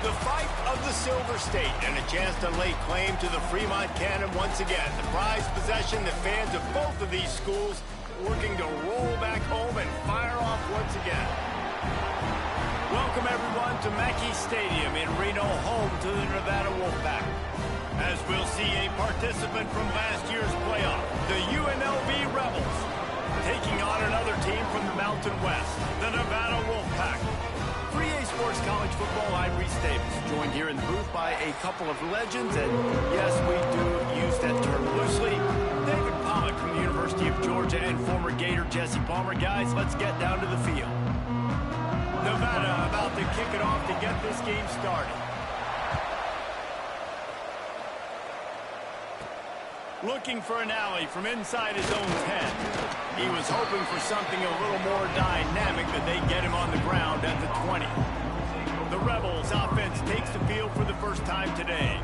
The fight of the Silver State and a chance to lay claim to the Fremont Cannon once again. The prized possession that fans of both of these schools working to roll back home and fire off once again. Welcome everyone to Mackey Stadium in Reno, home to the Nevada Wolfpack. As we'll see a participant from last year's playoff, the UNLV Rebels, taking on another team from the Mountain West, the Nevada Wolfpack. For EA Sports College Football, I'm Reese Davis, joined here in the booth by a couple of legends, and yes, we do use that term loosely. David Pollock from the University of Georgia and former Gator Jesse Palmer. Guys, let's get down to the field. Nevada about to kick it off to get this game started. Looking for an alley from inside his own 10. He was hoping for something a little more dynamic, but they get him on the ground at the 20. The Rebels offense takes the field for the first time today.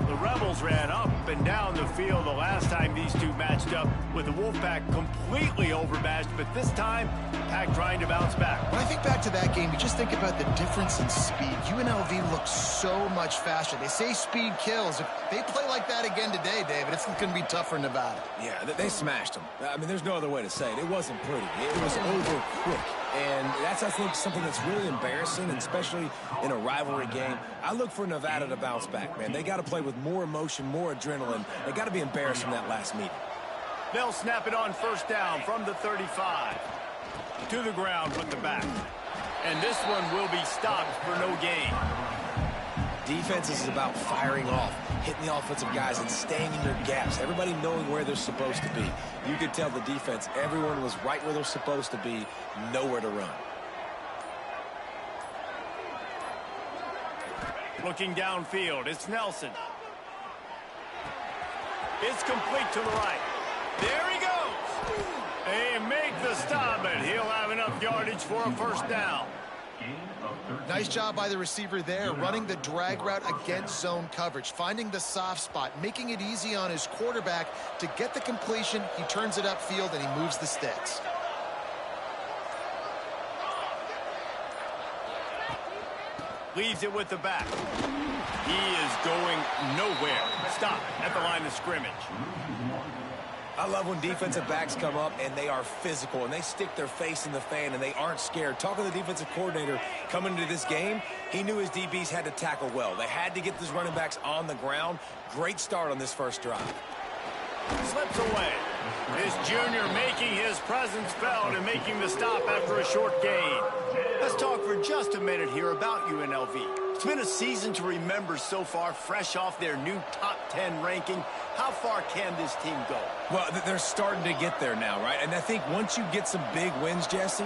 The Rebels ran up and down the field the last time these two matched up, with the Wolfpack completely overmatched, but this time, Pack trying to bounce back. When I think back to that game, you just think about the difference in speed. UNLV looks so much faster. They say speed kills. If they play like that again today, David, it's going to be tough for Nevada. Yeah, they smashed them. I mean, there's no other way to say it. It wasn't pretty. It was over quick. And that's, I think, something that's really embarrassing, and especially in a rivalry game. I look for Nevada to bounce back, man. They got to play with more emotion, more adrenaline. They got to be embarrassed from that last meeting. They'll snap it on first down from the 35. To the ground with the back. And this one will be stopped for no gain. Defense is about firing off, hitting the offensive guys, and staying in your gaps. Everybody knowing where they're supposed to be. You could tell the defense, everyone was right where they're supposed to be, nowhere to run. Looking downfield, it's Nelson. It's complete to the right. There he goes. They make the stop, and he'll have enough yardage for a first down. Nice job by the receiver there, running the drag route against zone coverage, finding the soft spot, making it easy on his quarterback to get the completion. He turns it upfield, and he moves the sticks. Leaves it with the back. He is going nowhere. Stop at the line of scrimmage. I love when defensive backs come up and they are physical and they stick their face in the fan and they aren't scared. Talking to the defensive coordinator coming into this game, he knew his DBs had to tackle well. They had to get these running backs on the ground. Great start on this first drive. Slips away. This junior making his presence felt and making the stop after a short gain. Let's talk for just a minute here about UNLV. It's been a season to remember so far, fresh off their new top 10 ranking. How far can this team go? Well, they're starting to get there now, right? And I think once you get some big wins, Jesse,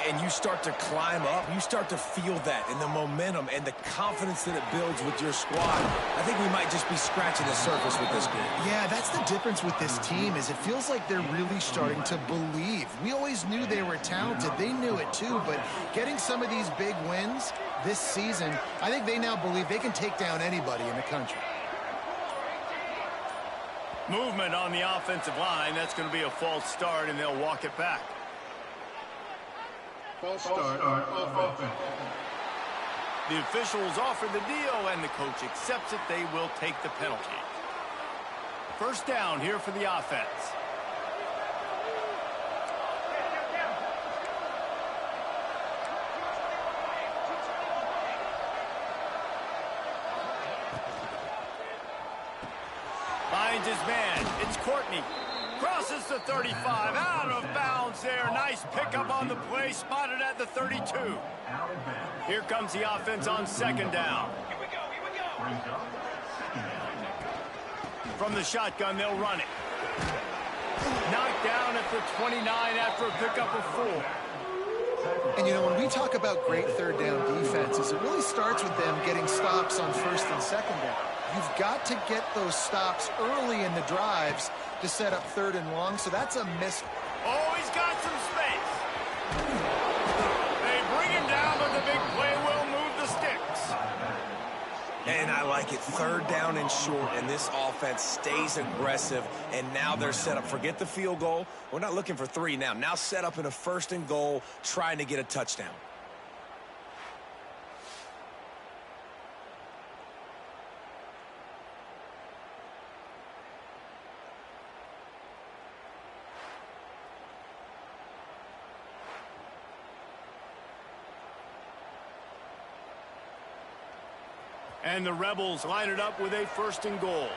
and you start to climb up, you start to feel that and the momentum and the confidence that it builds with your squad. I think we might just be scratching the surface with this group. Yeah, that's the difference with this team, is it feels like they're really starting to believe. We always knew they were talented. They knew it too, but getting some of these big wins this season, I think they now believe they can take down anybody in the country. Movement on the offensive line. That's going to be a false start, and they'll walk it back. False start on offense. The officials offer the deal, and the coach accepts it. They will take the penalty. First down here for the offense. Finds his man. It's Courtney. Crosses the 35. Out of bounds there. Nice pickup on the play. Spotted at the 32. Here comes the offense on second down. Here we go. From the shotgun, they'll run it. Knocked down at the 29 after a pickup of 4. And, you know, when we talk about great third down defenses, it really starts with them getting stops on first and second down. You've got to get those stops early in the drives to set up third and long, so that's a miss. Oh, he's got some space. They bring him down, but the big play will move the sticks. And I like it. Third down and short, and this offense stays aggressive, and now they're set up. Forget the field goal. We're not looking for 3 now. Now set up in a first and goal, trying to get a touchdown. And the Rebels line it up with a 1st and goal.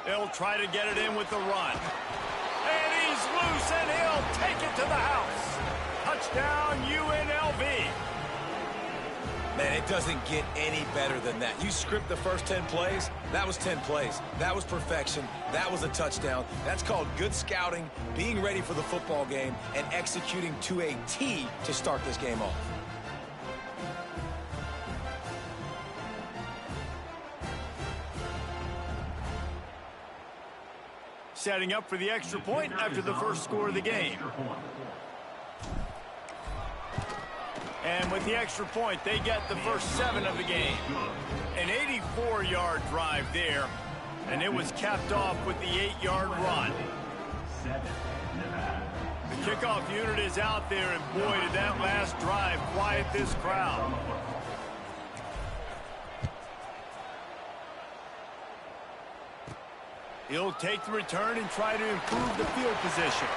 They'll try to get it in with the run. And he's loose, and he'll take it to the house. Touchdown, UNLV. Man, it doesn't get any better than that. You script the first 10 plays, that was 10 plays. That was perfection. That was a touchdown. That's called good scouting, being ready for the football game, and executing to a T to start this game off. Setting up for the extra point after the first score of the game. And with the extra point, they get the first 7 of the game. An 84-yard drive there, and it was capped off with the 8-yard run. The kickoff unit is out there, and boy, did that last drive quiet this crowd. He'll take the return and try to improve the field position.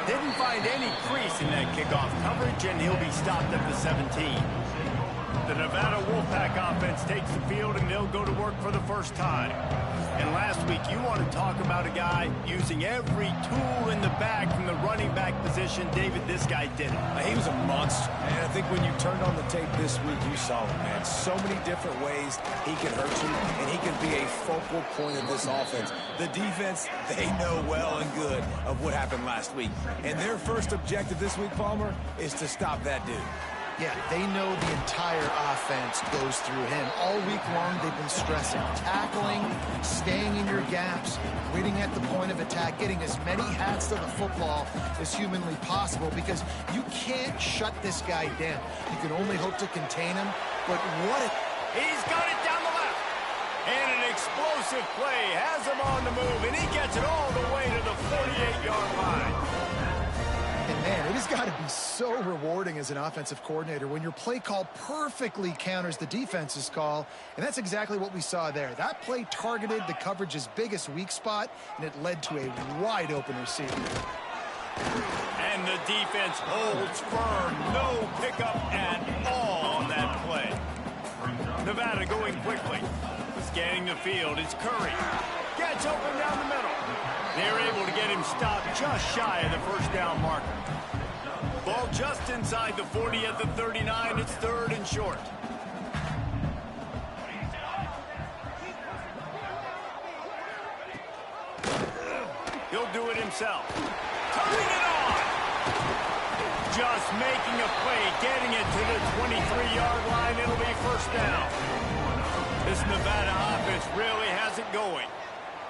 Didn't find any crease in that kickoff coverage, and he'll be stopped at the 17. The Nevada Wolfpack offense takes the field, and they'll go to work for the first time. And last week, you want to talk about a guy using every tool in the bag from the running back position. David, this guy did it. He was a monster. And I think when you turned on the tape this week, you saw it, man. So many different ways he can hurt you, and he can be a focal point of this offense. The defense, they know well and good of what happened last week. And their first objective this week, Palmer, is to stop that dude. Yeah, they know the entire offense goes through him. All week long, they've been stressing tackling, staying in your gaps, waiting at the point of attack, getting as many hats to the football as humanly possible, because you can't shut this guy down. You can only hope to contain him, but what a... He's got it down the left. And an explosive play has him on the move, and he gets it all the way to the 48-yard line. And man, it has got to be so rewarding as an offensive coordinator when your play call perfectly counters the defense's call, and that's exactly what we saw there. That play targeted the coverage's biggest weak spot, and it led to a wide-open receiver. And the defense holds firm. No pickup at all on that play. Nevada going quickly. Scanning the field, it's Curry. Gets open down the middle. They're able to get him stopped just shy of the first down marker. Ball just inside the 40 at the 39. It's 3rd and short. He'll do it himself. Turning it on. Just making a play, getting it to the 23-yard line. It'll be first down. This Nevada offense really has it going.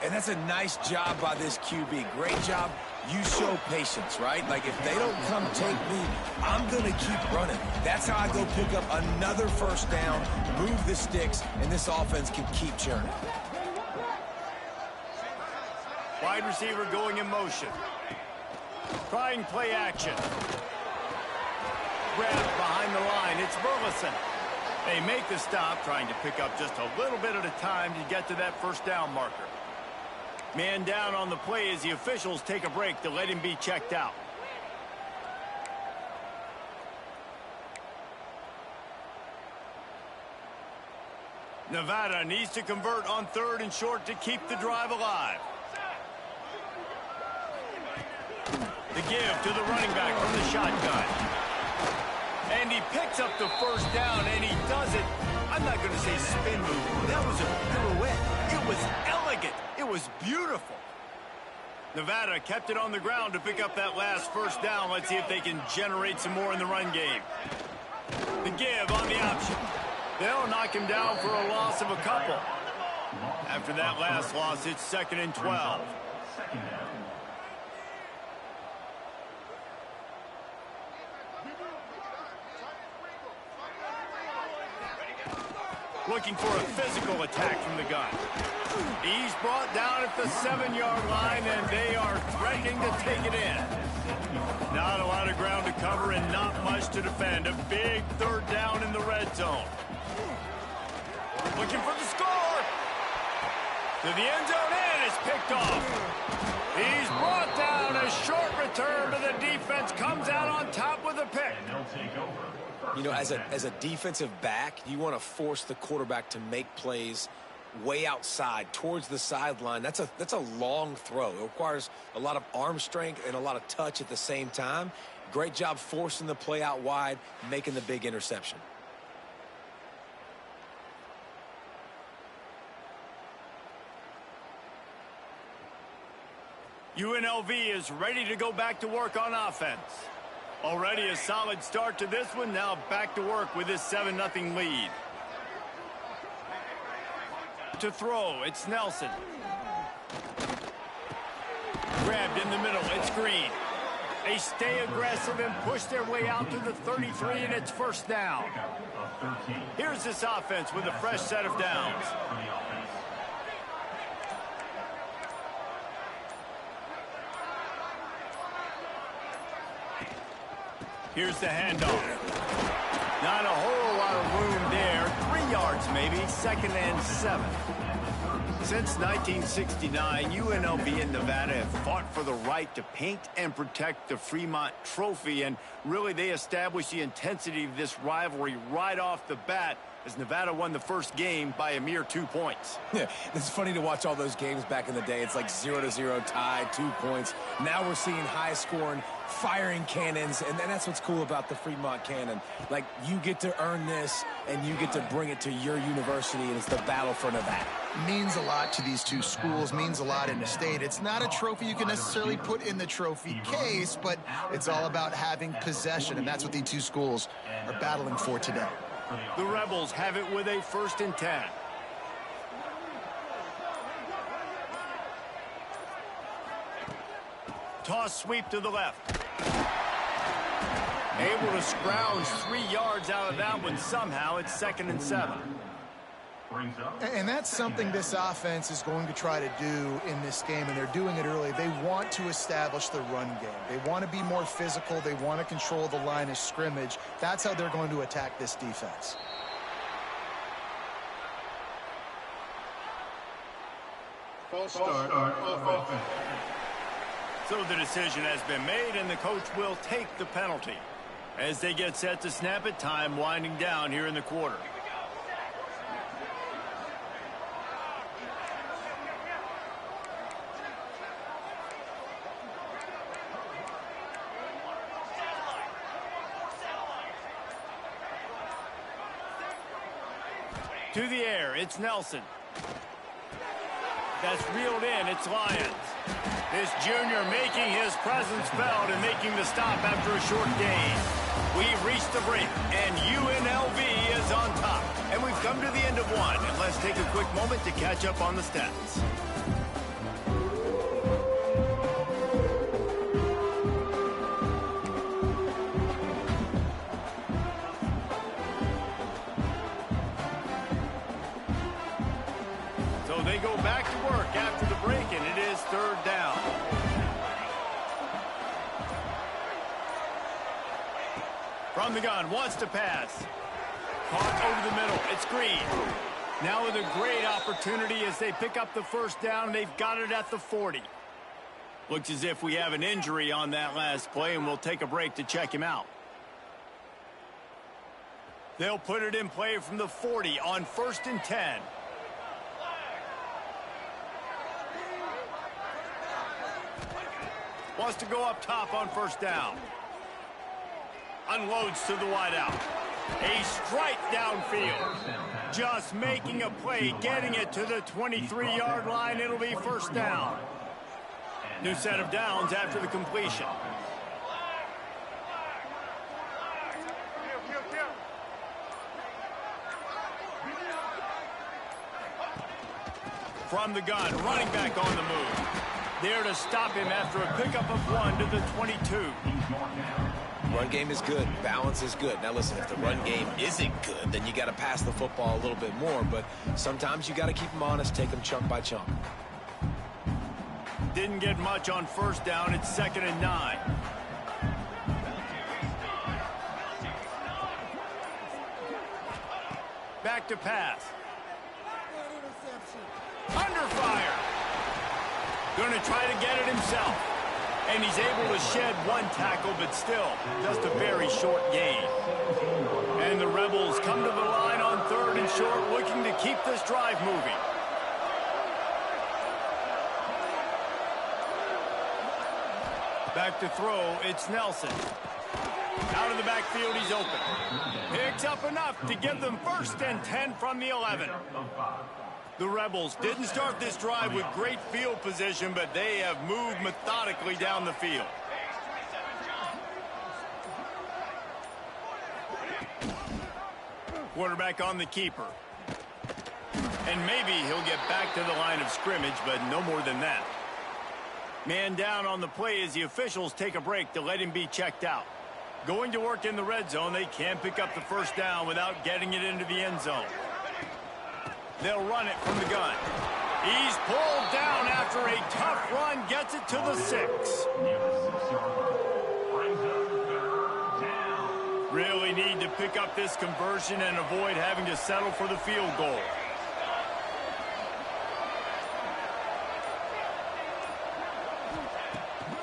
And that's a nice job by this QB. Great job. You show patience, right? Like, if they don't come take me, I'm going to keep running. That's how I go pick up another first down, move the sticks, and this offense can keep churning. Wide receiver going in motion. Trying play action. Grabbed behind the line. It's Burleson. They make the stop, trying to pick up just a little bit at a time to get to that first down marker. Man down on the play as the officials take a break to let him be checked out. Nevada needs to convert on 3rd and short to keep the drive alive. The give to the running back from the shotgun. And he picks up the first down, and he does it. I'm not going to say spin move. That was a pirouette. It was elegant. It was beautiful. Nevada kept it on the ground to pick up that last first down. Let's see if they can generate some more in the run game. The give on the option. They'll knock him down for a loss of a couple. After that last loss, it's 2nd and 12. Looking for a physical attack from the gun. He's brought down at the 7-yard line, and they are threatening to take it in. Not a lot of ground to cover and not much to defend. A big 3rd down in the red zone. Looking for the score. To the end zone, and it's picked off. He's brought down. A short return, but the defense comes out on top with a pick. You know, as a defensive back, you want to force the quarterback to make plays way outside towards the sideline. That's a long throw. It requires a lot of arm strength and a lot of touch at the same time. Great job forcing the play out wide, making the big interception. UNLV is ready to go back to work on offense. Already a solid start to this one. Now back to work with this 7-0 lead. To throw, it's Nelson. Grabbed in the middle, it's Green. They stay aggressive and push their way out to the 33, and it's first down. Here's this offense with a fresh set of downs. Here's the handoff. Not a whole lot of room there. 3 yards maybe, 2nd and 7. Since 1969, UNLV and Nevada have fought for the right to paint and protect the Fremont Trophy, and really they established the intensity of this rivalry right off the bat as Nevada won the first game by a mere 2 points. Yeah, it's funny to watch all those games back in the day. It's like 0-0 tie, 2 points. Now we're seeing high-scoring, firing cannons, and that's what's cool about the Fremont Cannon. Like, you get to earn this, and you get to bring it to your university, and it's the battle for Nevada. Means a lot to these two schools, means a lot in the state. It's not a trophy you can necessarily put in the trophy case, but it's all about having possession, and that's what these two schools are battling for today. The Rebels have it with a 1st and 10. Toss sweep to the left. Able to scrounge 3 yards out of that one somehow. It's 2nd and 7. And that's something this offense is going to try to do in this game, and they're doing it early. They want to establish the run game. They want to be more physical. They want to control the line of scrimmage. That's how they're going to attack this defense. False start of offense. So the decision has been made, and the coach will take the penalty. As they get set to snap it, time winding down here in the quarter. To the air, it's Nelson. That's reeled in, it's Lyons. This junior making his presence felt and making the stop after a short gain. We've reached the break, and UNLV is on top. And we've come to the end of one, and let's take a quick moment to catch up on the stats. They go back to work after the break, and it is 3rd down. From the gun, wants to pass. Caught over the middle, it's Green. Now with a great opportunity as they pick up the 1st down. They've got it at the 40. Looks as if we have an injury on that last play, and we'll take a break to check him out. They'll put it in play from the 40 on 1st and 10. Wants to go up top on 1st down. Unloads to the wideout. A strike downfield. Just making a play, getting it to the 23-yard line. It'll be 1st down. New set of downs after the completion. From the gun, running back on the move. There to stop him after a pickup of 1 to the 22. Run game is good. Balance is good. Now listen, if the run game isn't good, then you got to pass the football a little bit more. But sometimes you got to keep them honest, take them chunk by chunk. Didn't get much on 1st down. It's 2nd and 9. Back to pass. Under fire. Going to try to get it himself. And he's able to shed one tackle, but still, just a very short gain. And the Rebels come to the line on 3rd and short, looking to keep this drive moving. Back to throw, it's Nelson. Out of the backfield, he's open. Picks up enough to give them 1st and 10 from the 11. The Rebels didn't start this drive with great field position, but they have moved methodically down the field. Quarterback on the keeper. And maybe he'll get back to the line of scrimmage, but no more than that. Man down on the play as the officials take a break to let him be checked out. Going to work in the red zone, they can't pick up the 1st down without getting it into the end zone. They'll run it from the gun. He's pulled down after a tough run, gets it to the 6. Really need to pick up this conversion and avoid having to settle for the field goal.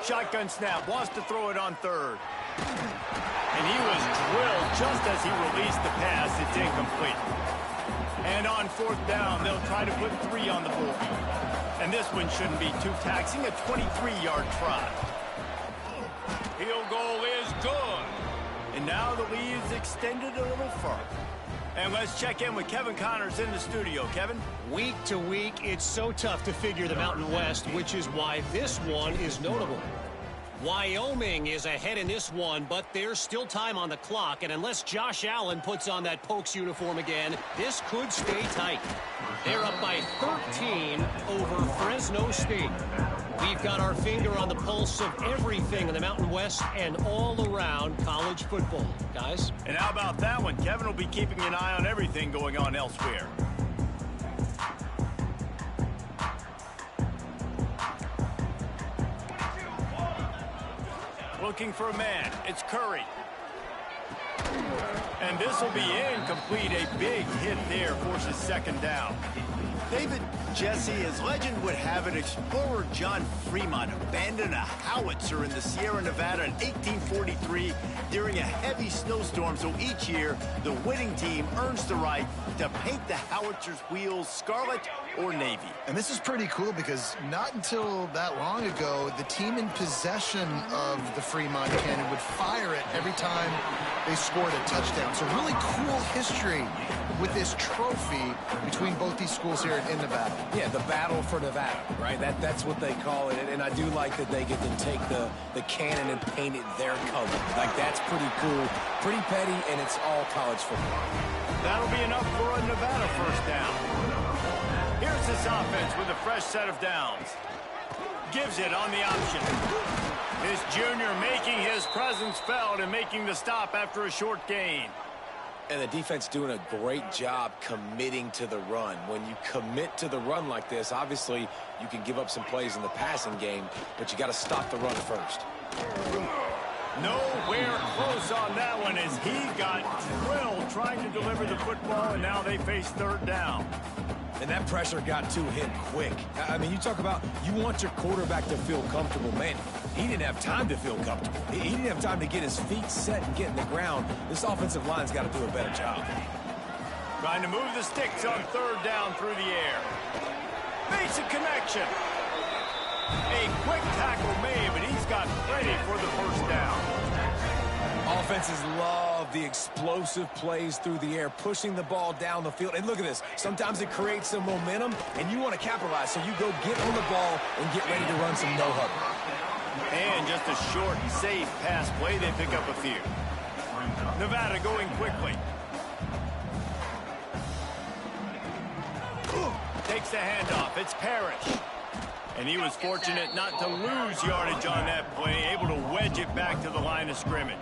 Shotgun snap, wants to throw it on 3rd. And he was drilled just as he released the pass. It's incomplete. And on 4th down, they'll try to put 3 on the board. And this one shouldn't be too taxing, a 23-yard try. Field goal is good. And now the lead is extended a little further. And let's check in with Kevin Connors in the studio. Kevin? Week to week, it's so tough to figure the Mountain West, which is why this one is notable. Wyoming is ahead in this one, but there's still time on the clock, and unless Josh Allen puts on that Pokes uniform again, this could stay tight. They're up by 13 over Fresno State. We've got our finger on the pulse of everything in the Mountain West and all around college football, guys. And how about that one? Kevin will be keeping an eye on everything going on elsewhere. Looking for a man. It's Curry. And this will be incomplete. A big hit there forces 2nd down. David, Jesse, as legend would have it, explorer John Fremont abandoned a howitzer in the Sierra Nevada in 1843 during a heavy snowstorm. So each year, the winning team earns the right to paint the howitzer's wheels scarlet or navy. And this is pretty cool because not until that long ago, the team in possession of the Fremont Cannon would fire it every time they scored a touchdown. So really cool history with this trophy between both these schools here in Nevada. Yeah, the battle for Nevada, right? That's what they call it. And I do like that they get to take the cannon and paint it their color. Like, that's pretty cool, pretty petty, and it's all college football. That'll be enough for a Nevada 1st down. Here's this offense with a fresh set of downs. Gives it on the option. This junior making his presence felt and making the stop after a short gain. And the defense doing a great job committing to the run. When you commit to the run like this, obviously you can give up some plays in the passing game, but you got to stop the run first. Nowhere close on that one as he got drilled trying to deliver the football, and now they face 3rd down. And that pressure got to him quick. I mean, you talk about you want your quarterback to feel comfortable. Man, he didn't have time to feel comfortable. He didn't have time to get his feet set and get in the ground. This offensive line's got to do a better job. Trying to move the sticks on 3rd down through the air. Basic connection. A quick tackle made, but he's got plenty for the 1st down. Offenses love the explosive plays through the air, pushing the ball down the field. And look at this. Sometimes it creates some momentum, and you want to capitalize. So you go get on the ball and get ready to run some no-huddle. And just a short, safe pass play. They pick up a few. Nevada going quickly. Takes the handoff. It's Parrish. And he was fortunate not to lose yardage on that play, able to wedge it back to the line of scrimmage.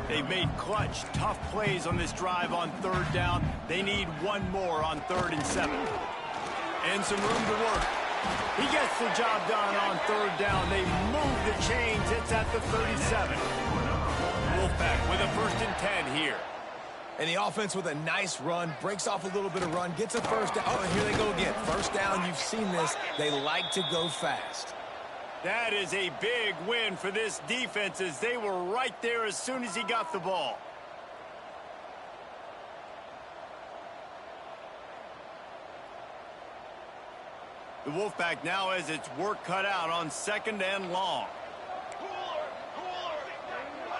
They've made clutch, tough plays on this drive on 3rd down. They need one more on 3rd and 7. And some room to work. He gets the job done on 3rd down. They move the chains. It's at the 37. Wolfpack with a 1st and 10 here. And the offense with a nice run, breaks off a little bit of run, gets a first down. Oh, and here they go again. First down, you've seen this. They like to go fast. That is a big win for this defense as they were right there as soon as he got the ball. The Wolfpack now has its work cut out on 2nd and long.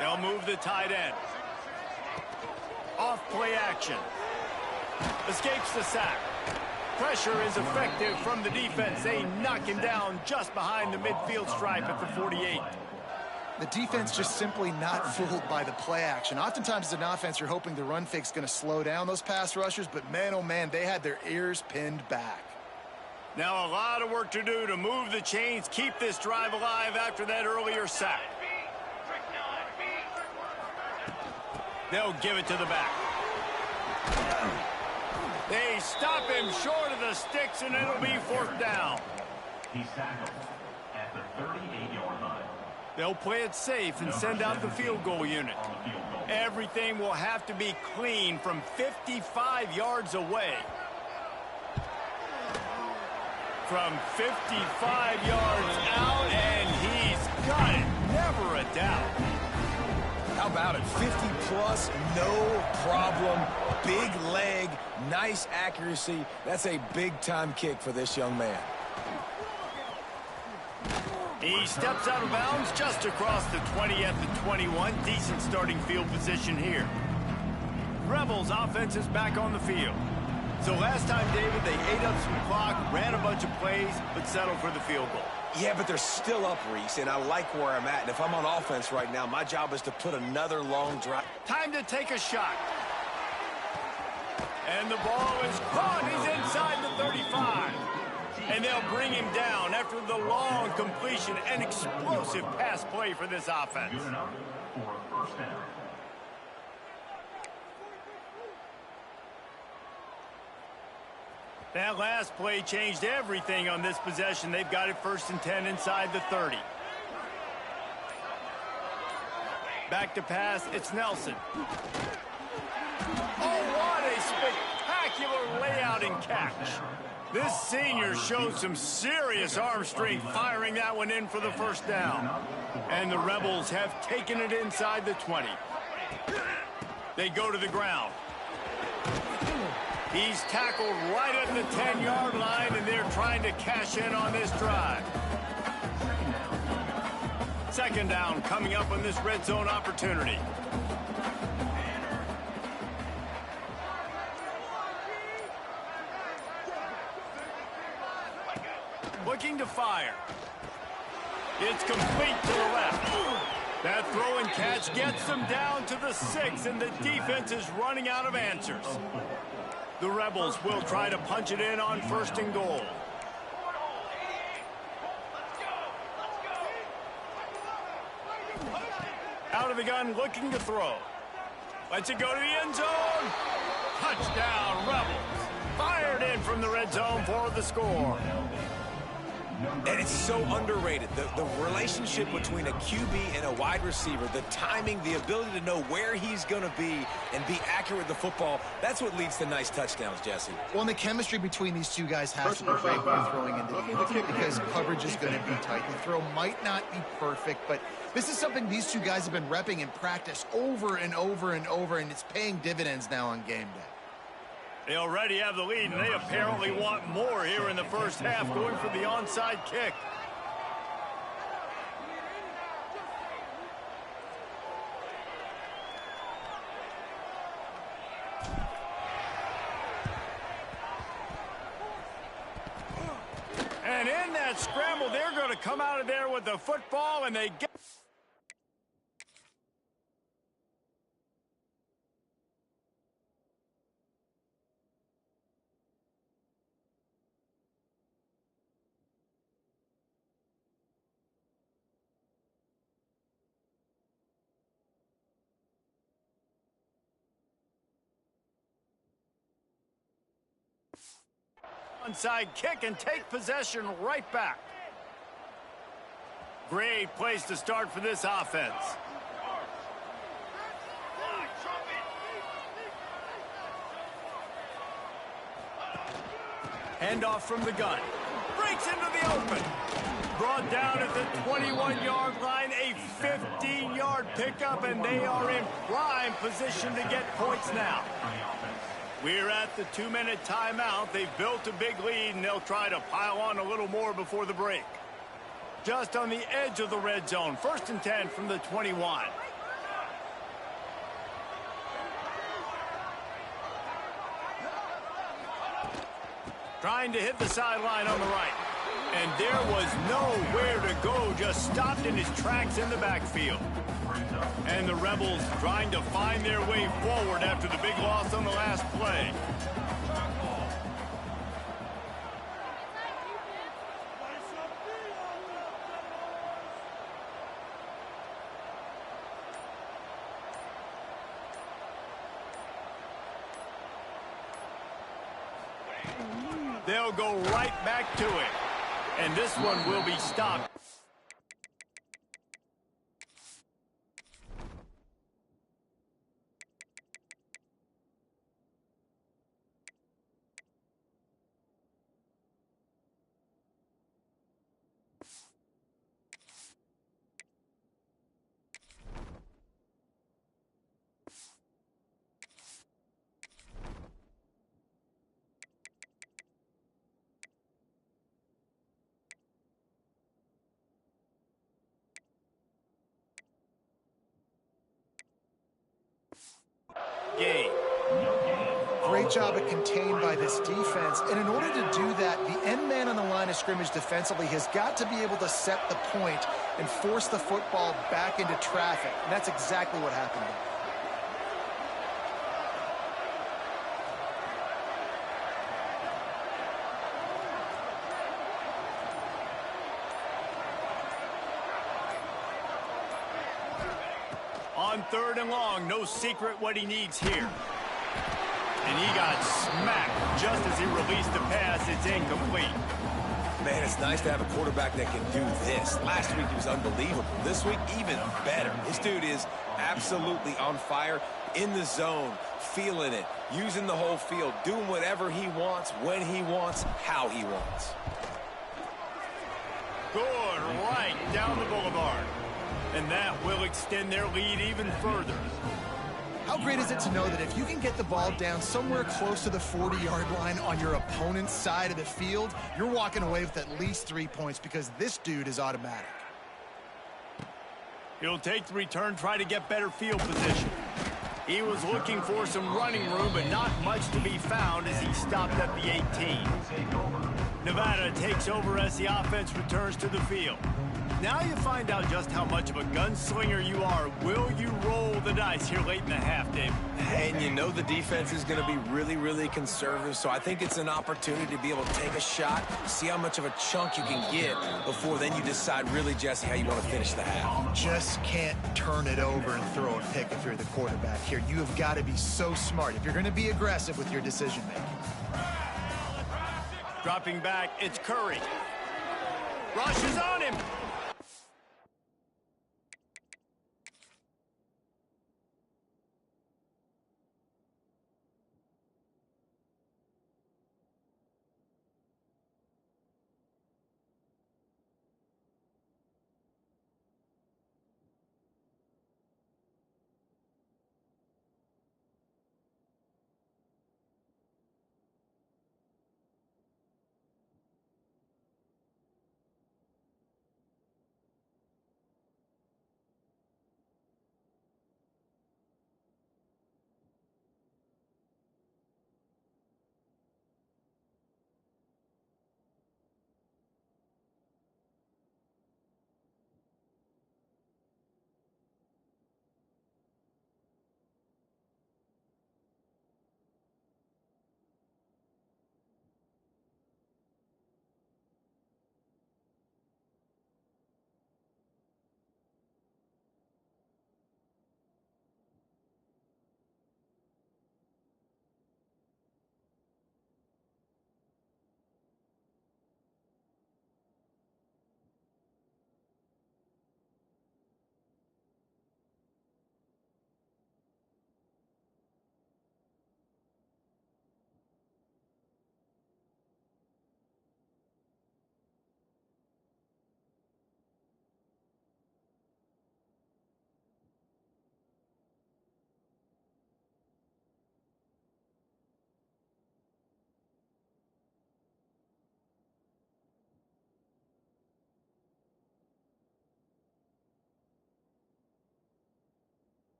They'll move the tight end. Off play action. Escapes the sack. Pressure is effective from the defense. They knock him down just behind the midfield stripe at the 48. The defense just simply not fooled by the play action. Oftentimes as an offense, you're hoping the run fake's going to slow down those pass rushers, but man, oh man, they had their ears pinned back. Now a lot of work to do to move the chains, keep this drive alive after that earlier sack. They'll give it to the back. They stop him short of the sticks, and it'll be 4th down. He's tackled at the 38-yard line. They'll play it safe and send out the field goal unit. Everything will have to be clean from 55 yards away. From 55 yards out, and he's got it. Never a doubt. How about it? 50-plus, no problem. Big leg, nice accuracy. That's a big-time kick for this young man. He steps out of bounds just across the 20 at the 21. Decent starting field position here. Rebels offense is back on the field. So last time, David, they ate up some clock, ran a bunch of plays, but settled for the field goal. Yeah, but they're still up, Reese, and I like where I'm at. And if I'm on offense right now, my job is to put another long drive. Time to take a shot. And the ball is caught. He's inside the 35. And they'll bring him down after the long completion. An explosive pass play for this offense. Good enough for a first down. That last play changed everything on this possession. They've got it 1st and 10 inside the 30. Back to pass, it's Nelson. Oh, what a spectacular layout and catch. This senior showed some serious arm strength firing that one in for the 1st down. And the Rebels have taken it inside the 20. They go to the ground. He's tackled right at the 10-yard line, and they're trying to cash in on this drive. 2nd down coming up on this red zone opportunity. Looking to fire. It's complete to the left. That throw and catch gets them down to the 6, and the defense is running out of answers. The Rebels will try to punch it in on 1st and goal. Out of the gun, looking to throw. Lets it go to the end zone. Touchdown, Rebels. Fired in from the red zone for the score. And it's so underrated. The relationship between a QB and a wide receiver, the timing, the ability to know where he's going to be and be accurate with the football, that's what leads to nice touchdowns, Jesse. Well, and the chemistry between these two guys has to be great when you're throwing into the kick because coverage is going to be tight. The throw might not be perfect, but this is something these two guys have been repping in practice over and over and over, and it's paying dividends now on game day. They already have the lead, and they apparently want more here in the 1st half, going for the onside kick. And in that scramble, they're going to come out of there with the football, and they get... onside kick and take possession right back. Great place to start for this offense. Handoff from the gun. Breaks into the open. Brought down at the 21-yard line, a 15-yard pickup, and they are in prime position to get points now. We're at the 2-minute timeout. They've built a big lead, and they'll try to pile on a little more before the break. Just on the edge of the red zone. 1st and 10 from the 21. Trying to hit the sideline on the right. And there was nowhere to go, just stopped in his tracks in the backfield. And the Rebels trying to find their way forward after the big loss on the last play. They'll go right back to it. And this one will be stopped. Game. Great job at contained by this defense. And in order to do that, the end man on the line of scrimmage defensively has got to be able to set the point and force the football back into traffic. And that's exactly what happened there. On 3rd and long, no secret what he needs here. And he got smacked just as he released the pass. It's incomplete. Man, it's nice to have a quarterback that can do this. Last week he was unbelievable. This week, even better. This dude is absolutely on fire, in the zone, feeling it, using the whole field, doing whatever he wants, when he wants, how he wants. Good, right down the boulevard. And that will extend their lead even further. How great is it to know that if you can get the ball down somewhere close to the 40-yard line on your opponent's side of the field, you're walking away with at least 3 points because this dude is automatic. He'll take the return, try to get better field position. He was looking for some running room, but not much to be found as he stopped at the 18. Nevada takes over as the offense returns to the field. Now you find out just how much of a gunslinger you are. Will you roll the dice here late in the half, Dave? And you know the defense is going to be really, really conservative, so I think it's an opportunity to be able to take a shot, see how much of a chunk you can get before then you decide really, Jesse, how you want to finish the half. Just can't turn it over and throw a pick if you're the quarterback here. You have got to be so smart if you're going to be aggressive with your decision-making. Dropping back, it's Curry. Rush is on him.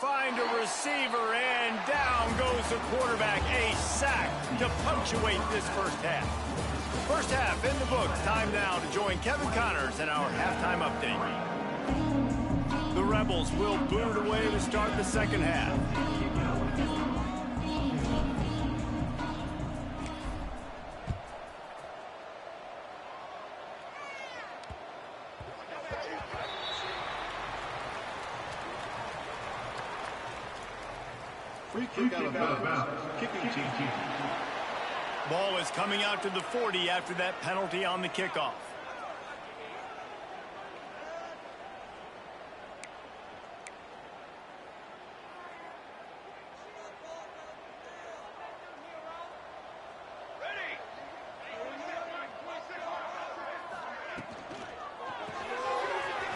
find a receiver, and down goes the quarterback. A sack to punctuate this first half. First half in the books. Time now to join Kevin Connors in our halftime update. The Rebels will boot away to start the second half. Free kick out of bounds. Kicking team. Ball is coming out to the 40 after that penalty on the kickoff.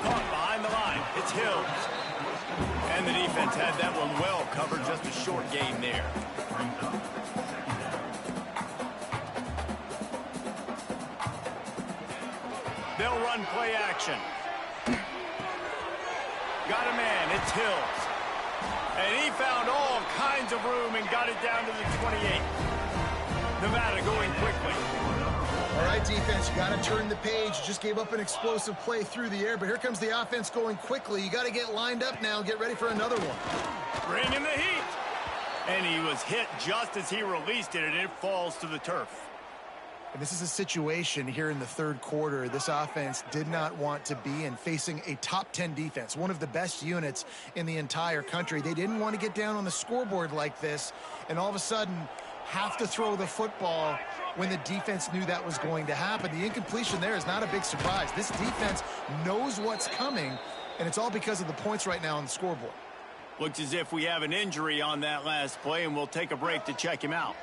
Caught behind the line. It's Hills. And the defense had that one well covered. Just a short gain there. They'll run play action. Got a man. It's Hills. And he found all kinds of room and got it down to the 28. Nevada going quickly. All right, defense, you got to turn the page. Just gave up an explosive play through the air, but here comes the offense going quickly. You got to get lined up now, get ready for another one. Bringing the heat. And he was hit just as he released it, and it falls to the turf. And this is a situation here in the third quarter this offense did not want to be in, facing a top 10 defense, one of the best units in the entire country. They didn't want to get down on the scoreboard like this, and all of a sudden have to throw the football when the defense knew that was going to happen. The incompletion there is not a big surprise. This defense knows what's coming, and it's all because of the points right now on the scoreboard. Looks as if we have an injury on that last play, and we'll take a break to check him out.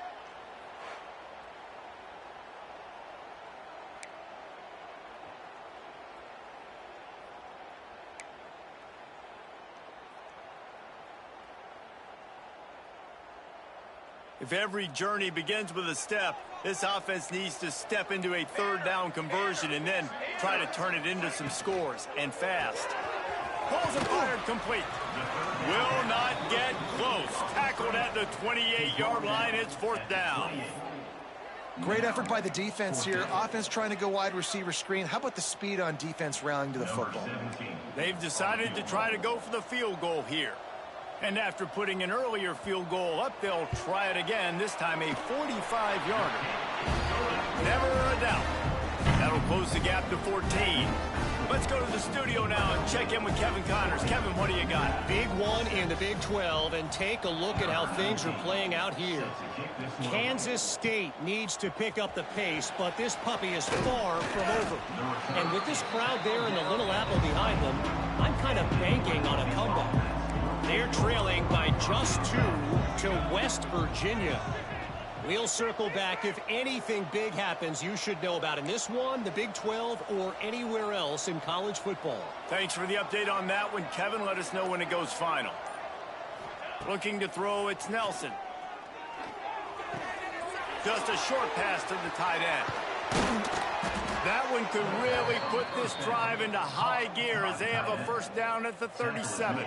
If every journey begins with a step, this offense needs to step into a third down conversion and then try to turn it into some scores, and fast. Balls are fired complete. Will not get close. Tackled at the 28-yard line. It's fourth down. Great effort by the defense here. Offense trying to go wide receiver screen. How about the speed on defense rallying to the football? They've decided to try to go for the field goal here. And after putting an earlier field goal up, they'll try it again, this time a 45-yarder. Never a doubt. That'll close the gap to 14. Let's go to the studio now and check in with Kevin Connors. Kevin, what do you got? Big one in the Big 12, and take a look at how things are playing out here. Kansas State needs to pick up the pace, but this puppy is far from over. And with this crowd there and the Little Apple behind them, I'm kind of banking on a comeback. They're trailing by just 2 to West Virginia. We'll circle back if anything big happens you should know about in this one, the Big 12, or anywhere else in college football. Thanks for the update on that one, Kevin. Let us know when it goes final. Looking to throw, it's Nelson. Just a short pass to the tight end. That one could really put this drive into high gear as they have a first down at the 37.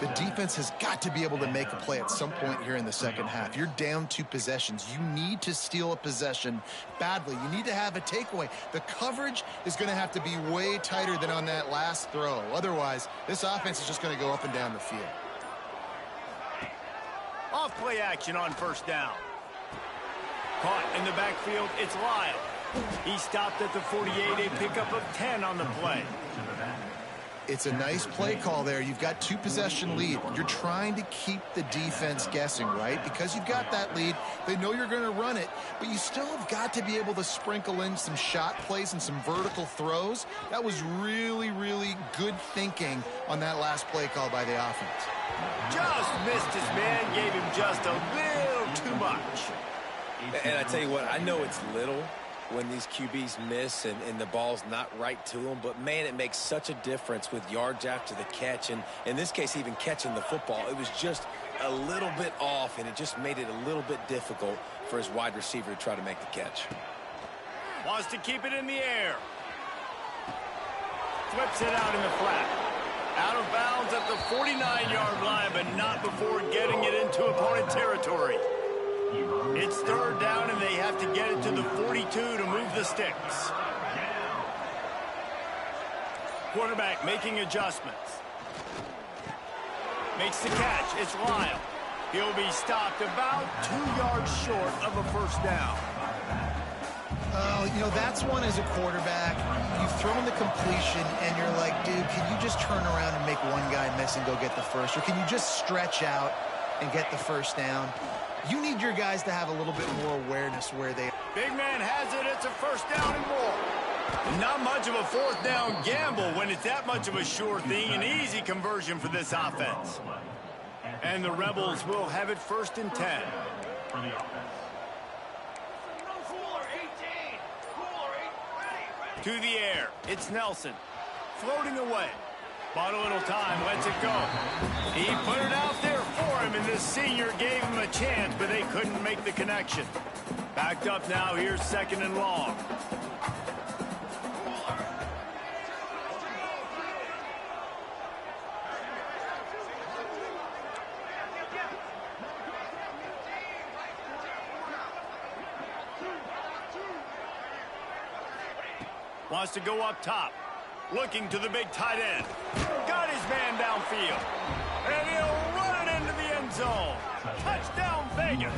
The defense has got to be able to make a play at some point here in the second half. You're down 2 possessions. You need to steal a possession badly. You need to have a takeaway. The coverage is going to have to be way tighter than on that last throw. Otherwise, this offense is just going to go up and down the field. Off play action on first down. Caught in the backfield, it's Lyle. He stopped at the 48, a pickup of 10 on the play. It's a nice play call there. You've got 2 possession lead. You're trying to keep the defense guessing, right? Because you've got that lead. They know you're going to run it, but you still have got to be able to sprinkle in some shot plays and some vertical throws. That was really, really good thinking on that last play call by the offense. Just missed his man, gave him just a little too much. And I tell you what, I know it's little when these QBs miss and the ball's not right to them, but man, it makes such a difference with yards after the catch, and in this case even catching the football. It was just a little bit off, and it just made it a little bit difficult for his wide receiver to try to make the catch. Wants to keep it in the air. Flips it out in the flat. Out of bounds at the 49-yard line, but not before getting it into opponent territory. It's third down, and they have to get it to the 42 to move the sticks. Quarterback making adjustments. Makes the catch. It's Lyle. He'll be stopped about 2 yards short of a first down. Oh, you know, that's one as a quarterback. You've thrown the completion, and you're like, dude, can you just turn around and make one guy miss and go get the first? Or can you just stretch out and get the first down? You need your guys to have a little bit more awareness where they are. Big man has it. It's a first down and more. Not much of a fourth down gamble when it's that much of a sure thing. An easy conversion for this offense. And the Rebels will have it first and 10. For the offense. To the air. It's Nelson. Floating away. Bought a little time. Lets it go. He put it out there for him, and this senior gave him a chance, but they couldn't make the connection. Backed up now. Here's second and long. Wants to go up top. Looking to the big tight end. Got his man downfield. And he'll run it into the end zone. Touchdown, Vegas.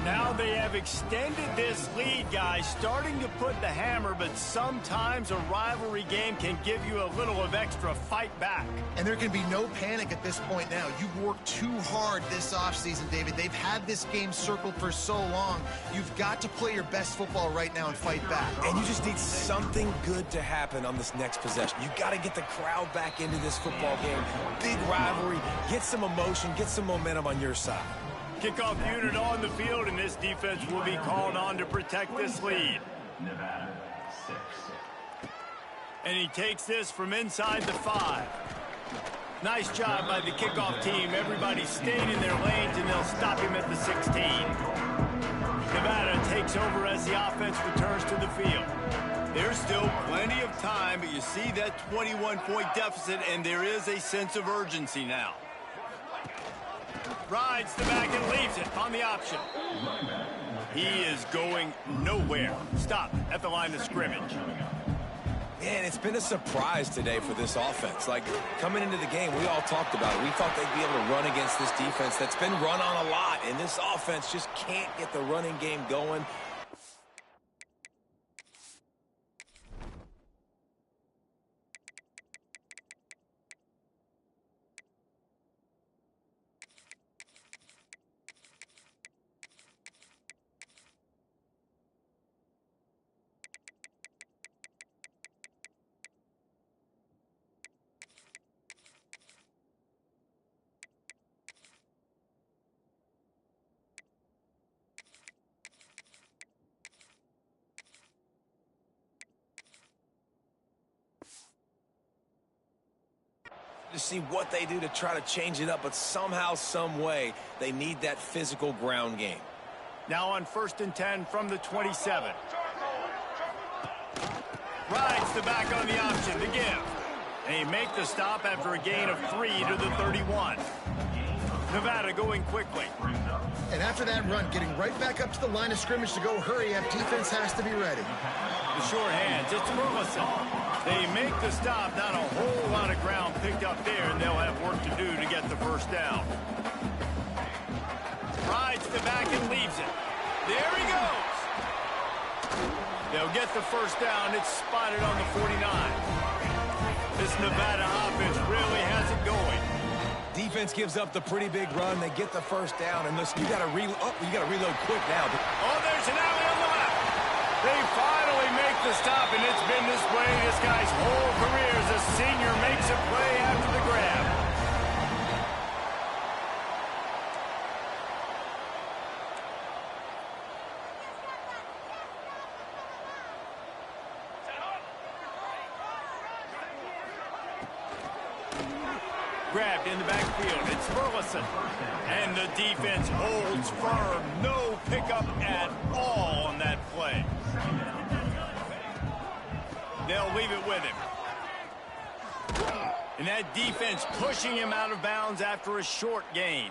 Now they have extended this lead, guys, starting to put the hammer, but sometimes a rivalry game can give you a little of extra fight back. And there can be no panic at this point now. You've worked too hard this offseason, David. They've had this game circled for so long. You've got to play your best football right now and fight back. And you just need something good to happen on this next possession. You got to get the crowd back into this football game. Big rivalry. Get some emotion. Get some momentum on your side. Kickoff unit on the field, and this defense will be called on to protect this lead. Nevada, 6. And he takes this from inside the 5. Nice job by the kickoff team. Everybody stayed in their lanes, and they'll stop him at the 16. Nevada takes over as the offense returns to the field. There's still plenty of time, but you see that 21-point deficit, and there is a sense of urgency now. Rides the back and leaves it on the option. He is going nowhere. Stop at the line of scrimmage. Man, it's been a surprise today for this offense. Like, coming into the game, we all talked about it. We thought they'd be able to run against this defense that's been run on a lot, and this offense just can't get the running game going. To see what they do to try to change it up, but somehow, some way, they need that physical ground game. Now on first and 10 from the 27. Rides the back on the option to give. And he make the stop after a gain of 3 to the 31. Nevada going quickly. And after that run, getting right back up to the line of scrimmage to go hurry up, defense has to be ready. The short hands, it's Burleson. They make the stop, not a whole lot of ground picked up there, and they'll have work to do to get the first down. Rides the back and leaves it. There he goes. They'll get the first down. It's spotted on the 49. This Nevada offense really has it going. Defense gives up the pretty big run. They get the first down, and listen, you got to reload quick now. Oh, there's an alley on the left. They finally make the stop, and it's been this way this guy's whole career as a senior makes a play after the grab. Grabbed in the backfield. It's Burleson. And the defense holds firm. No pickup at all on that play. They'll leave it with him. And that defense pushing him out of bounds after a short gain.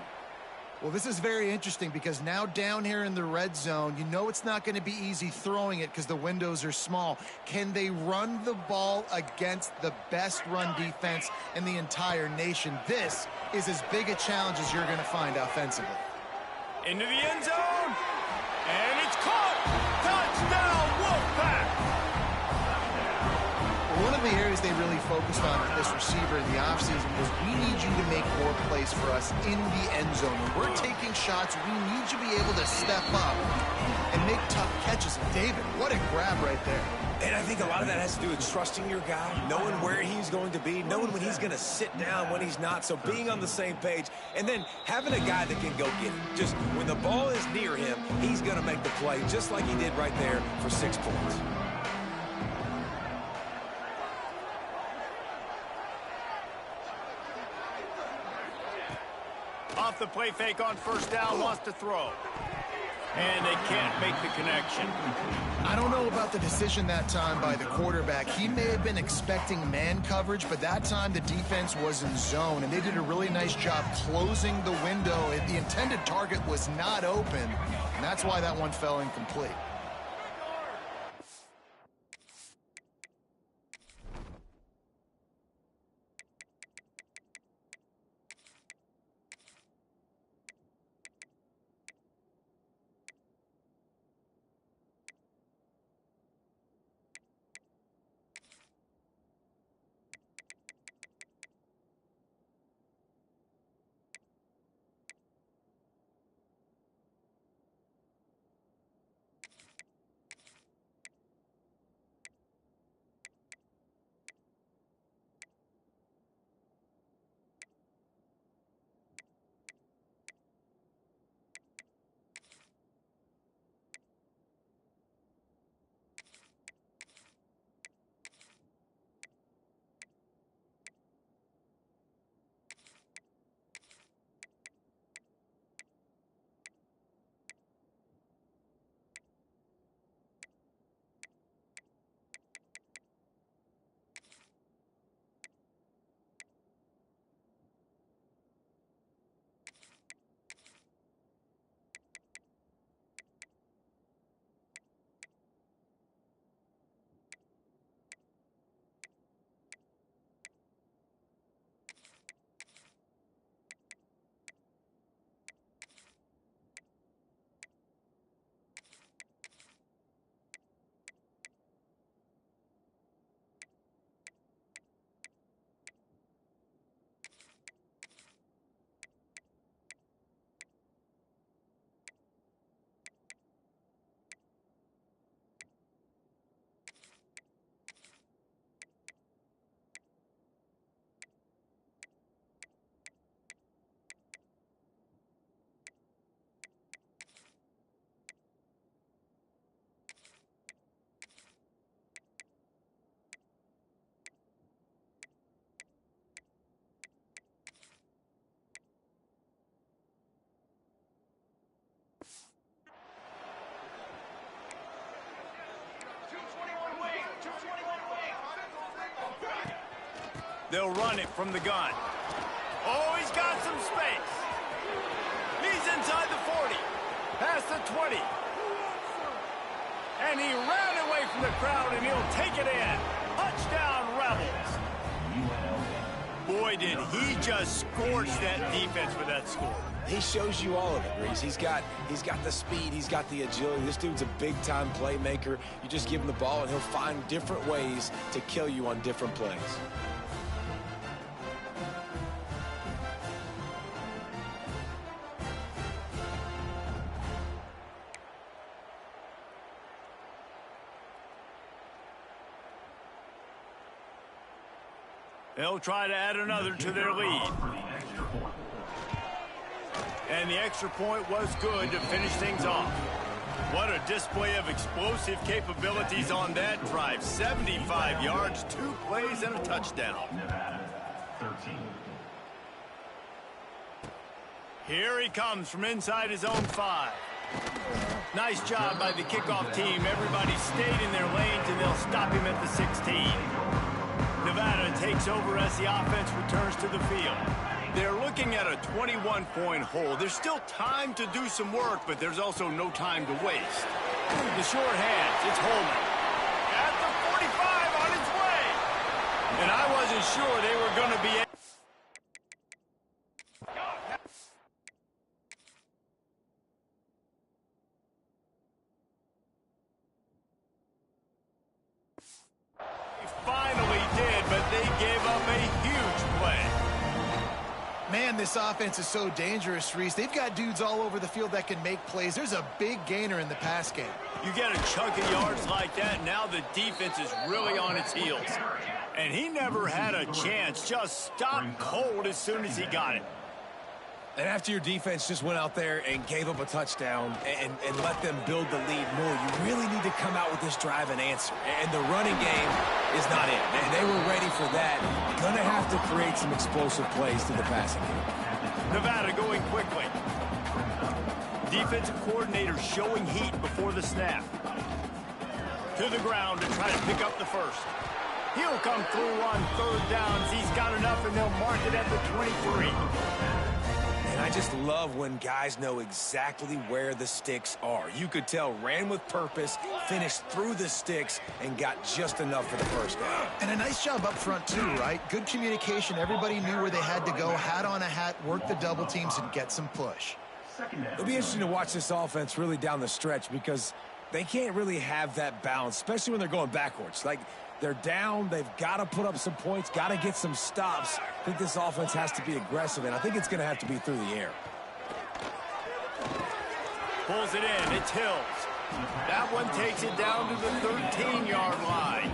Well, this is very interesting because now down here in the red zone, you know it's not going to be easy throwing it because the windows are small. Can they run the ball against the best run defense in the entire nation? This is as big a challenge as you're going to find offensively. Into the end zone, and it's caught! Touchdown, Wolfpack! One of the areas they really focused on for this receiver in the offseason was we need you to make more plays for us in the end zone. When we're taking shots, we need you to be able to step up and make tough catches. And David, what a grab right there. And I think a lot of that has to do with trusting your guy, knowing where he's going to be, knowing when he's going to sit down, when he's not, so being on the same page, and then having a guy that can go get it. Just when the ball is near him, he's going to make the play, just like he did right there for 6 points. Off the play fake on first down, wants to throw. And they can't make the connection. I don't know about the decision that time by the quarterback. He may have been expecting man coverage, but that time the defense was in zone, and they did a really nice job closing the window. The intended target was not open, and that's why that one fell incomplete. They'll run it from the gun. Oh, he's got some space. He's inside the 40. Past the 20. And he ran away from the crowd, and he'll take it in. Touchdown, Rebels. Boy, did he just scorch that defense with that score. He shows you all of it, Reese. He's got the speed, he's got the agility. This dude's a big-time playmaker. You just give him the ball, and he'll find different ways to kill you on different plays. They'll try to add another to their lead. And the extra point was good to finish things off. What a display of explosive capabilities on that drive. 75 yards, 2 plays, and a touchdown. Here he comes from inside his own 5. Nice job by the kickoff team. Everybody stayed in their lanes, and they'll stop him at the 16. Nevada takes over as the offense returns to the field. They're looking at a 21-point hole. There's still time to do some work, but there's also no time to waste. The short hands, it's Holman. At the 45 on its way. And I wasn't sure they were going to be... Finally did, but they gave up a huge play. Man, this offense is so dangerous, Reese. They've got dudes all over the field that can make plays. There's a big gainer in the pass game. You get a chunk of yards like that, now the defense is really on its heels. And he never had a chance, just stopped cold as soon as he got it. And after your defense just went out there and gave up a touchdown and let them build the lead more, you really need to come out with this drive and answer. And the running game is not it. And they were ready for that. Gonna have to create some explosive plays to the passing game. Nevada going quickly. Defensive coordinator showing heat before the snap. To the ground to try to pick up the first. He'll come through on third downs. He's got enough, and they'll mark it at the 23. And I just love when guys know exactly where the sticks are. You could tell ran with purpose, finished through the sticks, and got just enough for the first down. And a nice job up front, too, right? Good communication. Everybody knew where they had to go, hat on a hat, work the double teams, and get some push. It'll be interesting to watch this offense really down the stretch because they can't really have that balance, especially when they're going backwards. Like, they're down, they've got to put up some points, got to get some stops. I think this offense has to be aggressive, and I think it's going to have to be through the air. Pulls it in, it's Hills. That one takes it down to the 13-yard line.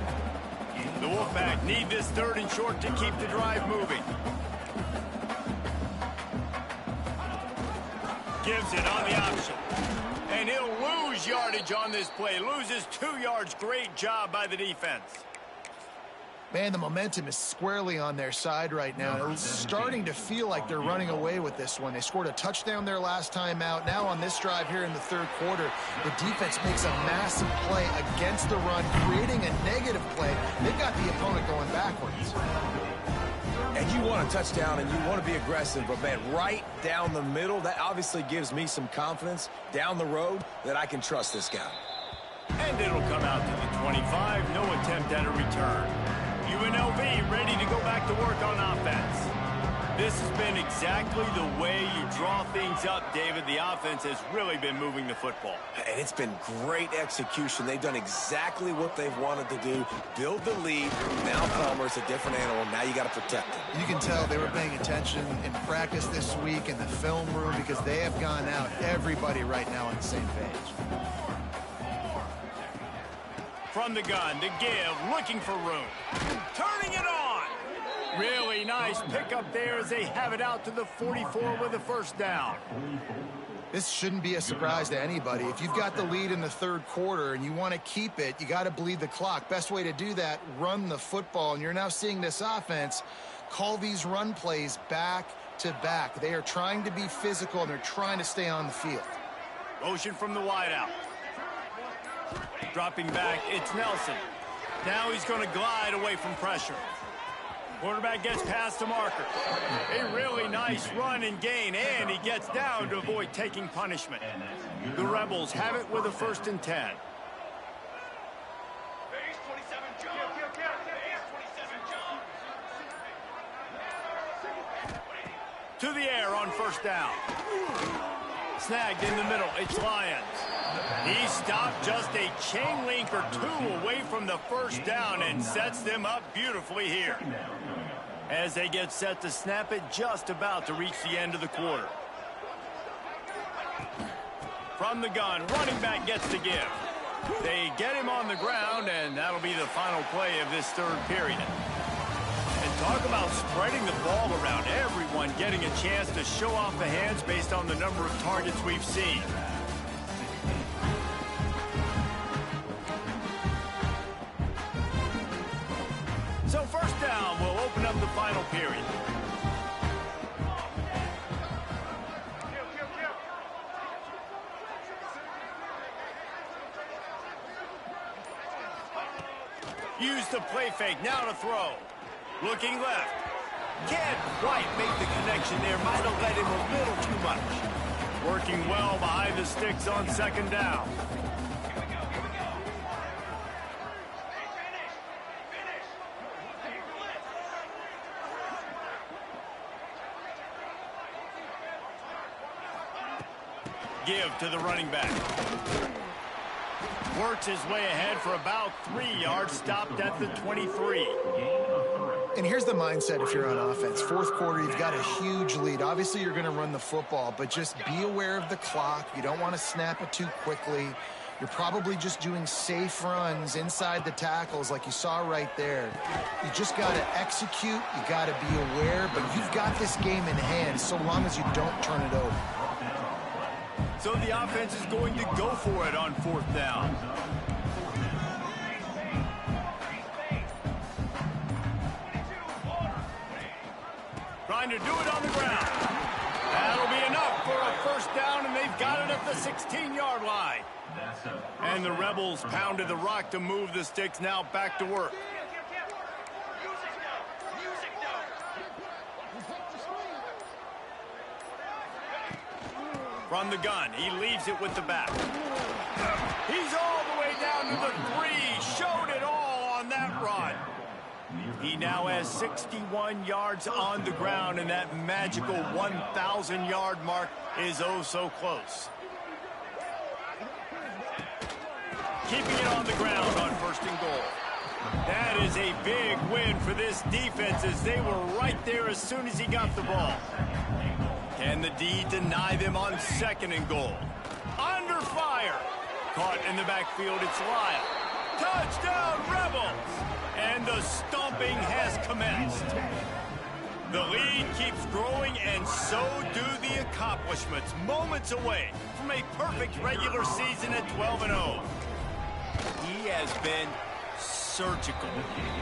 The Wolfpack need this third and short to keep the drive moving. Gives it on the option. And he'll lose yardage on this play. Loses 2 yards. Great job by the defense. Man, the momentum is squarely on their side right now. It's starting to feel like they're running away with this one. They scored a touchdown their last time out. Now on this drive here in the third quarter, the defense makes a massive play against the run, creating a negative play. They've got the opponent going backwards. And you want a touchdown and you want to be aggressive, but man, right down the middle, that obviously gives me some confidence down the road that I can trust this guy. And it'll come out to the 25. No attempt at a return. UNLV ready to go back to work on offense. This has been exactly the way you draw things up, David. The offense has really been moving the football. And it's been great execution. They've done exactly what they've wanted to do. Build the lead. Now Palmer's a different animal. Now you got to protect him. You can tell they were paying attention in practice this week in the film room because they have gone out, everybody right now on the same page. From the gun to give, looking for room. Turning it on. Really nice pickup there as they have it out to the 44 with a first down. This shouldn't be a surprise to anybody. If you've got the lead in the third quarter and you want to keep it, you got to bleed the clock. Best way to do that, run the football. And you're now seeing this offense call these run plays back to back. They are trying to be physical and they're trying to stay on the field. Motion from the wideout. Dropping back, it's Nelson. Now he's going to glide away from pressure. Quarterback gets past the marker. A really nice run and gain, and he gets down to avoid taking punishment. The Rebels have it with a 1st and 10. To the air on first down. Snagged in the middle, it's Lyons. He stopped just a chain link or two away from the first down and sets them up beautifully here. As they get set to snap it, just about to reach the end of the quarter. From the gun, running back gets the give. They get him on the ground, and that'll be the final play of this third period. And talk about spreading the ball around, everyone getting a chance to show off the hands based on the number of targets we've seen. So first down will open up the final period. Use the play fake, now to throw. Looking left. Can't quite make the connection there. Might have let him a little too much. Working well behind the sticks on second down. Give to the running back. Works his way ahead for about 3 yards, stopped at the 23. And here's the mindset if you're on offense. Fourth quarter, you've got a huge lead. Obviously, you're going to run the football, but just be aware of the clock. You don't want to snap it too quickly. You're probably just doing safe runs inside the tackles like you saw right there. You just got to execute. You got to be aware, but you've got this game in hand so long as you don't turn it over. So the offense is going to go for it on fourth down. Trying to do it on the ground. That'll be enough for a first down, and they've got it at the 16-yard line. And the Rebels pounded the rock to move the sticks. Now back to work. From the gun, he leaves it with the back. He's all the way down to the 3. Showed it all on that run. He now has 61 yards on the ground, and that magical 1,000-yard mark is oh so close. Keeping it on the ground on first and goal. That is a big win for this defense as they were right there as soon as he got the ball. Can the D deny them on second and goal? Under fire. Caught in the backfield, it's Lyle. Touchdown, Rebels! And the stomping has commenced. The lead keeps growing, and so do the accomplishments. Moments away from a perfect regular season at 12-0. He has been surgical,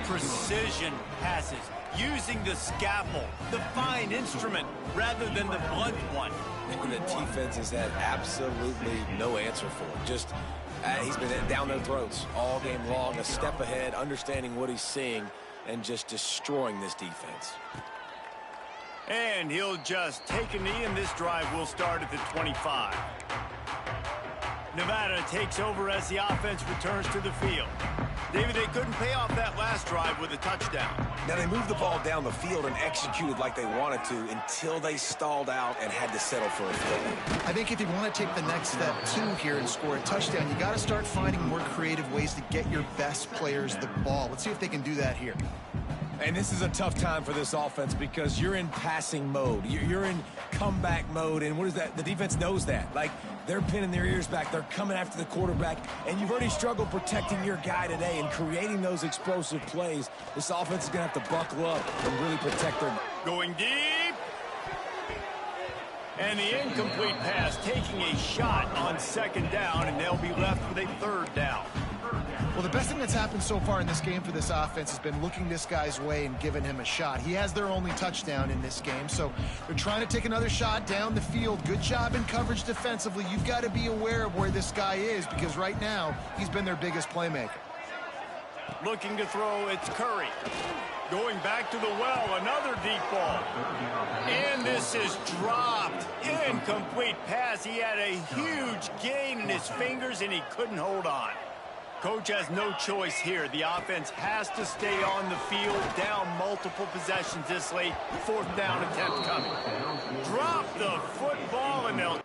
precision passes, using the scalpel, the fine instrument, rather than the blunt one. And the defense has had absolutely no answer for him. Just, he's been down their throats all game long, a step ahead, understanding what he's seeing, and just destroying this defense. And he'll just take a knee, and this drive will start at the 25. Nevada takes over as the offense returns to the field. David, they couldn't pay off that last drive with a touchdown. Now, they moved the ball down the field and executed like they wanted to until they stalled out and had to settle for a field. I think if you want to take the next step, too, here and score a touchdown, you got to start finding more creative ways to get your best players the ball. Let's see if they can do that here. And this is a tough time for this offense because you're in passing mode. You're in comeback mode, and what is that? The defense knows that. Like, they're pinning their ears back. They're coming after the quarterback, and you've already struggled protecting your guy today and creating those explosive plays. This offense is going to have to buckle up and really protect their... Going deep. And the incomplete pass taking a shot on second down, and they'll be left with a third down. Well, the best thing that's happened so far in this game for this offense has been looking this guy's way and giving him a shot. He has their only touchdown in this game, so they're trying to take another shot down the field. Good job in coverage defensively. You've got to be aware of where this guy is because right now he's been their biggest playmaker. Looking to throw, it's Curry. Going back to the well, another deep ball. And this is dropped. Incomplete pass. He had a huge gain in his fingers, and he couldn't hold on. Coach has no choice here. The offense has to stay on the field, down multiple possessions this late. Fourth down attempt coming. Drop the football, and they'll...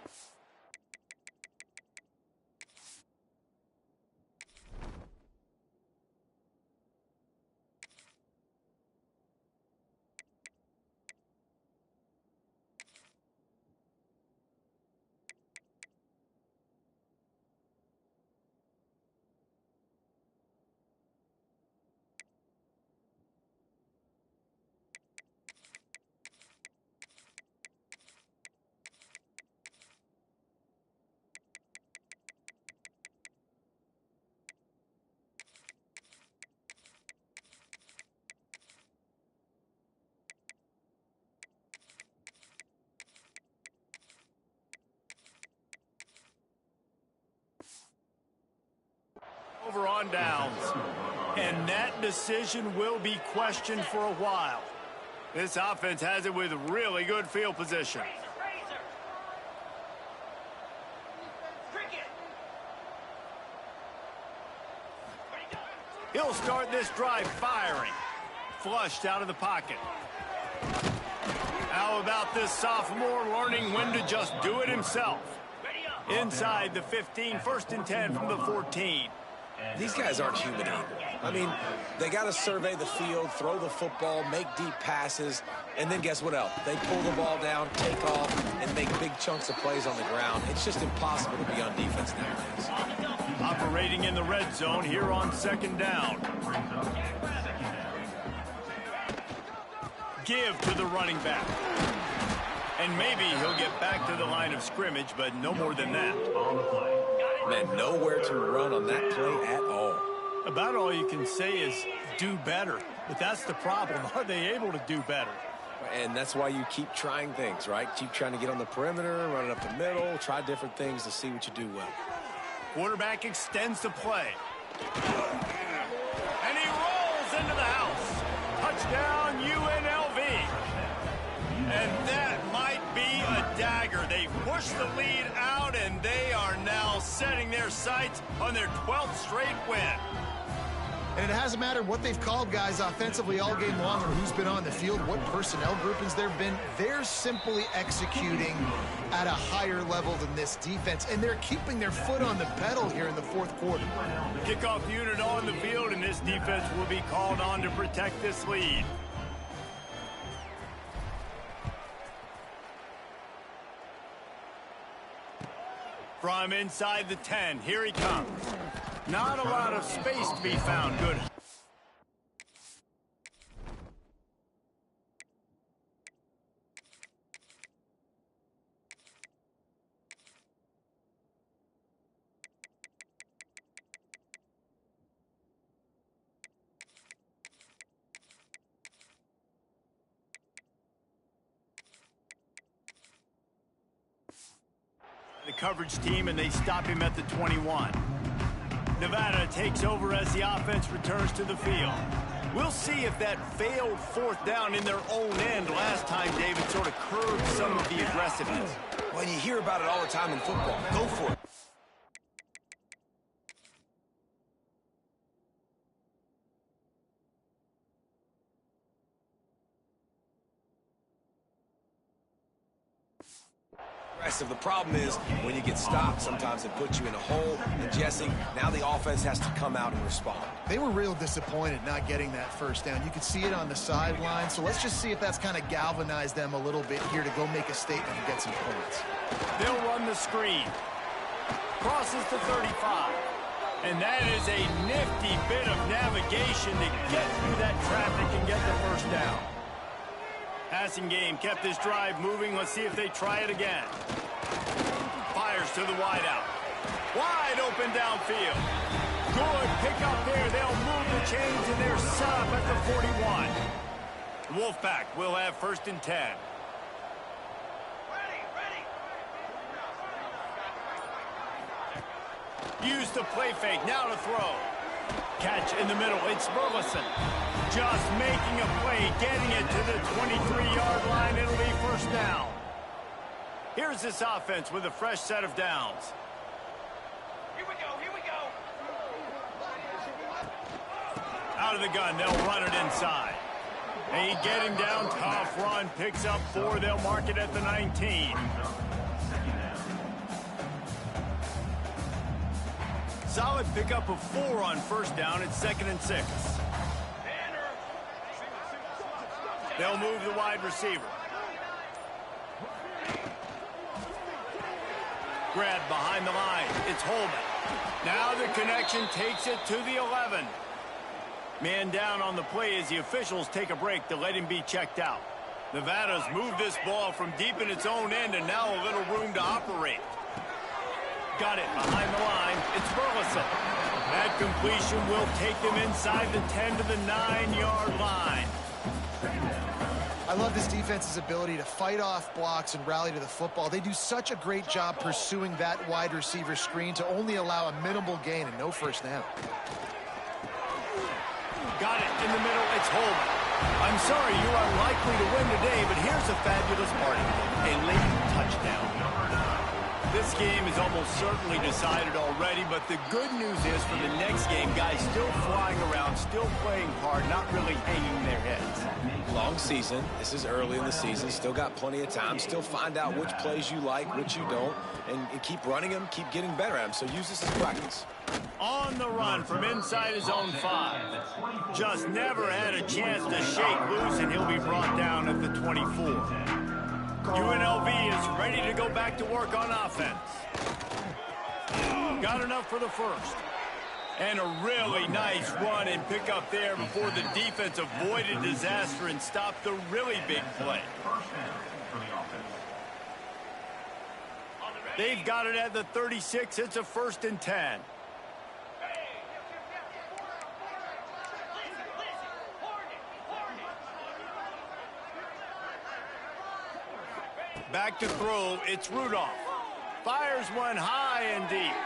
Over on downs. And that decision will be questioned for a while. This offense has it with really good field position. He'll start this drive firing. Flushed out of the pocket. How about this sophomore learning when to just do it himself? Inside the 15, 1st and 10 from the 14. These guys aren't human either. I mean, they got to survey the field, throw the football, make deep passes, and then guess what else? They pull the ball down, take off, and make big chunks of plays on the ground. It's just impossible to be on defense nowadays. Operating in the red zone here on 2nd down. Give to the running back. And maybe he'll get back to the line of scrimmage, but no more than that. Man, nowhere to run on that play at all. About all you can say is do better. But that's the problem. Are they able to do better? And that's why you keep trying things, right? Keep trying to get on the perimeter, run it up the middle, try different things to see what you do well. Quarterback extends the play. And he rolls into the house. Touchdown, UNLV. And that might be a dagger. They push the lead out, and they are now setting their sights on their 12th straight win. And it hasn't mattered what they've called guys offensively all game long or who's been on the field, what personnel groupings there have been. They're simply executing at a higher level than this defense, and they're keeping their foot on the pedal here in the 4th quarter. Kickoff unit on the field, and this defense will be called on to protect this lead. From inside the 10, here he comes. Not a lot of space to be found. Good. The coverage team, and they stop him at the 21. Nevada takes over as the offense returns to the field. We'll see if that failed 4th down in their own end last time, David, sort of curbed some of the aggressiveness. Well, you hear about it all the time in football. Go for it. The problem is when you get stopped, sometimes it puts you in a hole. And Jesse, now the offense has to come out and respond. They were real disappointed not getting that 1st down. You could see it on the sideline. So let's just see if that's kind of galvanized them a little bit here to go make a statement and get some points. They'll run the screen. Crosses the 35. And that is a nifty bit of navigation to get through that traffic and get the 1st down. Passing game kept this drive moving. Let's see if they try it again. Fires to the wideout. Wide open downfield. Good pick up there. They'll move the chains, and they're set up at the 41. Wolfpack will have 1st and 10. Use the play fake. Now to throw. Catch in the middle. It's Burleson. Just making a play, getting it to the 23-yard line. It'll be 1st down. Here's this offense with a fresh set of downs. Here we go. Out of the gun, they'll run it inside. They get him down, tough run, picks up 4. They'll mark it at the 19. Solid pickup of 4 on 1st down. It's 2nd and 6. They'll move the wide receiver. Grab behind the line. It's Holman. Now the connection takes it to the 11. Man down on the play as the officials take a break to let him be checked out. Nevada's moved this ball from deep in its own end, and now a little room to operate. Got it behind the line. It's Burleson. That completion will take them inside the 10 to the 9-yard line. I love this defense's ability to fight off blocks and rally to the football. They do such a great job pursuing that wide receiver screen to only allow a minimal gain and no 1st down. Got it in the middle. It's Holman. I'm sorry you're unlikely to win today, but here's a fabulous part. A late touchdown. This game is almost certainly decided already, but the good news is for the next game, guys still flying around, still playing hard, not really hanging their heads. Long season. This is early in the season. Still got plenty of time. Still find out which plays you like, which you don't, and keep running them, keep getting better at them. So use this as practice. On the run from inside his own 5. Just never had a chance to shake loose, and he'll be brought down at the 24. UNLV is ready to go back to work on offense. Got enough for the first. And a really nice run and pick up there before the defense avoided disaster and stopped the really big play. They've got it at the 36. It's a 1st and 10. Back to throw. It's Rudolph. Fires one high and deep.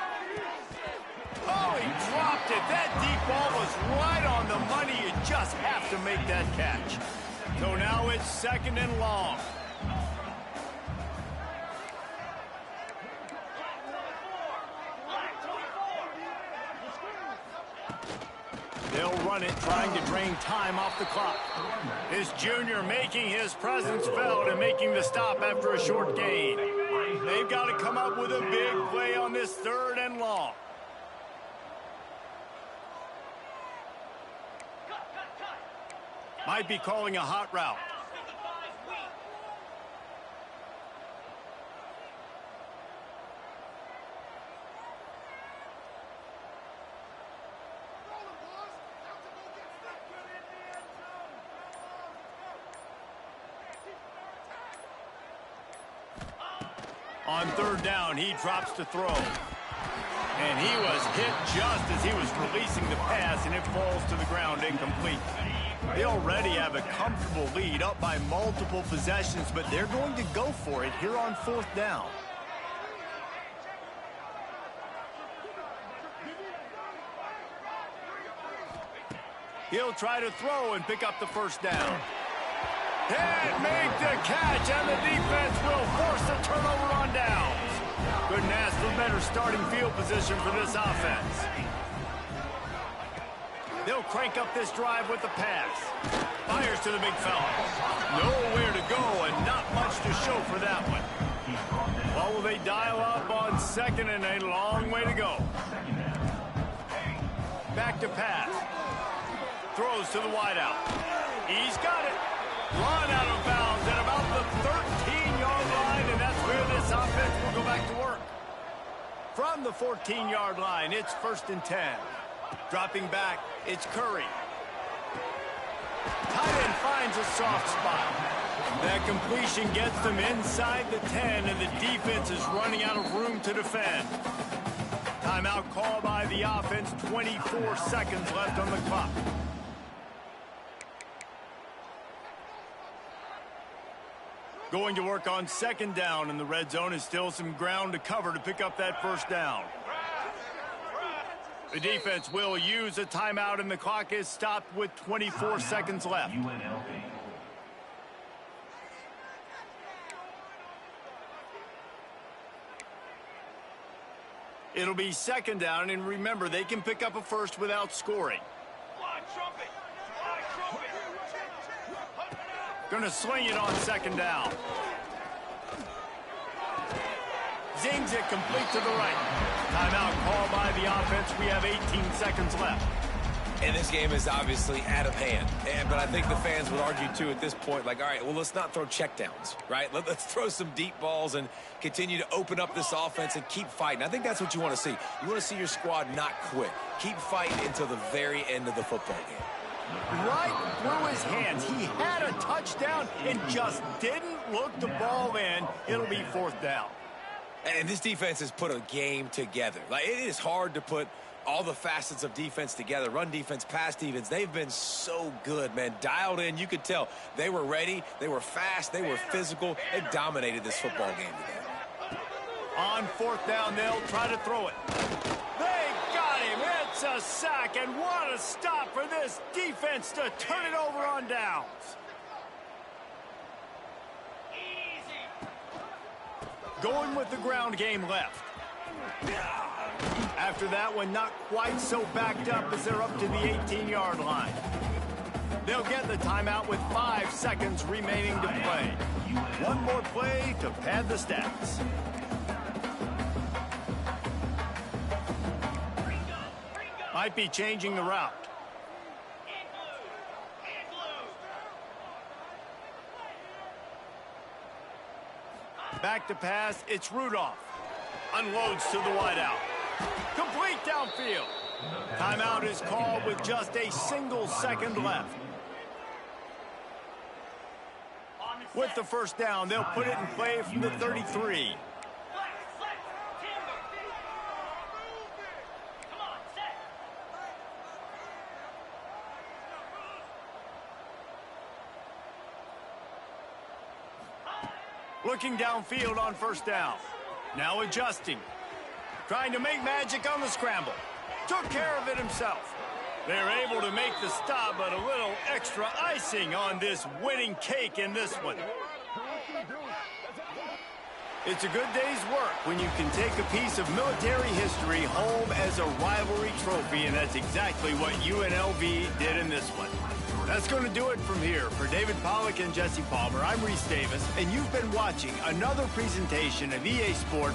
Oh, he dropped it. That deep ball was right on the money. You just have to make that catch. So now it's 2nd and long. They'll run it, trying to drain time off the clock. His junior making his presence felt and making the stop after a short gain. They've got to come up with a big play on this 3rd and long. Might be calling a hot route. On 3rd down, he drops to throw. And he was hit just as he was releasing the pass, and it falls to the ground incomplete. They already have a comfortable lead, up by multiple possessions, but they're going to go for it here on 4th down. He'll try to throw and pick up the 1st down. Can't make the catch, and the defense will force a turnover on downs. Couldn't ask for better starting field position for this offense. They'll crank up this drive with the pass. Fires to the big fella. Nowhere to go and not much to show for that one. Well, will they dial up on 2nd and a long way to go? Back to pass. Throws to the wideout. He's got it. Run out of bounds at about the 13-yard line, and that's where this offense will go back to work. From the 14-yard line, it's 1st and 10. Dropping back, it's Curry. Tight end finds a soft spot. That completion gets them inside the 10, and the defense is running out of room to defend. Timeout called by the offense, 24 seconds left on the clock. Going to work on 2nd down, and the red zone is still some ground to cover to pick up that 1st down. The defense will use a timeout, and the clock is stopped with 24 seconds left. It'll be 2nd down, and remember, they can pick up a 1st without scoring. Going to sling it on 2nd down. Zings it complete to the right. Timeout called by the offense. We have 18 seconds left. And this game is obviously out of hand. But I think the fans would argue, too, at this point, like, all right, well, let's not throw checkdowns, right? Let's throw some deep balls and continue to open up this offense and keep fighting. I think that's what you want to see. You want to see your squad not quit. Keep fighting until the very end of the football game. Right through his hands. He had a touchdown and just didn't look the ball in. It'll be 4th down. And this defense has put a game together. Like, it is hard to put all the facets of defense together. Run defense, pass defense. They've been so good, man. Dialed in. You could tell they were ready. They were fast. They were physical. They dominated this football game today. On 4th down, they'll try to throw it. They got him. It's Makes a sack, and what a stop for this defense to turn it over on downs. Going with the ground game left. After that one, not quite so backed up as they're up to the 18-yard line. They'll get the timeout with 5 seconds remaining to play. One more play to pad the stats. Might be changing the route. Back to pass, it's Rudolph. Unloads to the wideout. Complete downfield. Timeout is called with just a single second left. With the first down, they'll put it in play from the 33. Looking downfield on first down. Now adjusting. Trying to make magic on the scramble. Took care of it himself. They're able to make the stop, but a little extra icing on this winning cake in this one. It's a good day's work when you can take a piece of military history home as a rivalry trophy, and that's exactly what UNLV did in this one. That's going to do it from here. For David Pollack and Jesse Palmer, I'm Reese Davis, and you've been watching another presentation of EA Sports